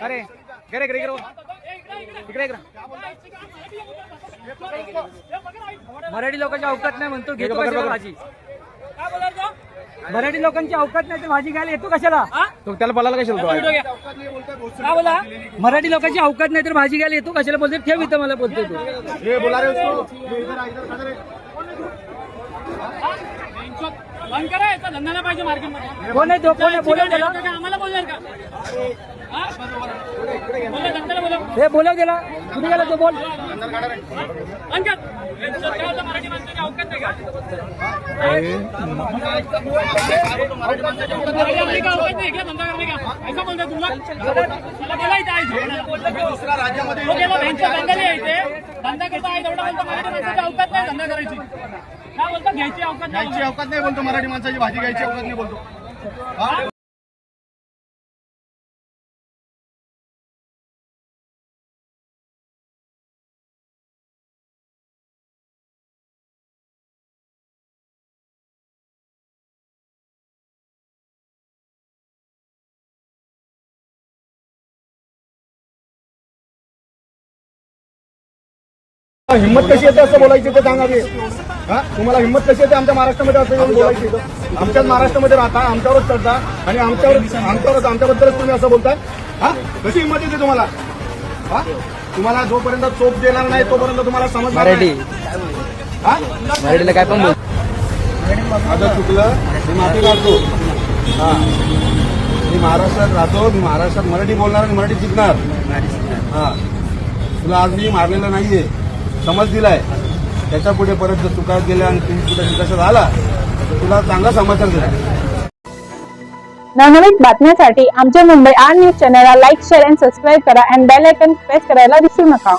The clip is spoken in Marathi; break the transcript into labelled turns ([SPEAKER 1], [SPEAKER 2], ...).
[SPEAKER 1] अरे मराठी लोकांची अवकात नाही म्हणतो, घेतो कशाला भाजी? मराठी लोकांची अवकात नाही तर भाजी घ्यायला येतो कशाला? तो त्याला बोलायला कशाला? काय बोला? मराठी लोकांची अवकात नाही तर भाजी घ्यायला येतो कशाला बोलते? ठेव इथं मला बोलतो तू. बंद करा याचा धंदा नाही पाहिजे मार्केटमध्ये. कोण आहे तो? कोण आहे? बोलव त्याला. आम्हाला बोलणार का? हे बोलव त्याला. कुठे गेला तो? बोल. मराठी माणसाची अवकात नाही का? धंदा करणे का? ऐसा बोलतोय तुला? दुसऱ्या राज्यामध्ये धंदा करता आहे तेवढा बोलतो मराठी माणसाची अवकात नाही धंदा करायची. काय बोलतो? घ्यायची अवकात नाही बोलतो. मराठी माणसाची भाजी घ्यायची अवकात नाही बोलतो. हिम्मत कशी येते असं बोलायची ते सांगा. तुम्हाला हिम्मत कशी येते आमच्या महाराष्ट्रामध्ये असं येऊन बोलायची? आमच्याच महाराष्ट्रामध्ये राहता, आमच्यावरच चढता आणि आमच्याबद्दलच तुम्ही असं बोलताय. कशी हिम्मत येते तुम्हाला? तुम्हाला जोपर्यंत चोप देणार नाही तोपर्यंत तुम्हाला समजणार नाही. मराठीला काय पण माझं चुकलं, मी माफी मागतो. मी महाराष्ट्रात राहतो, मी महाराष्ट्रात मराठी बोलणार आणि मराठी शिकणार. तुला आज मी मारलेलं नाहीये, समज दिलाय. त्याच्या पुढे परत जर चुकात गेल्या आणि तुम्ही कुठे कसं झाला तर तुला चांगला समाचार दिला.
[SPEAKER 2] नवनवीन बातम्यांसाठी आमच्या मुंबई 8 न्यूज चॅनलला लाईक, शेअर आणि सबस्क्राईब करा आणि बेल आयकॉन प्रेस करायला विसरू नका.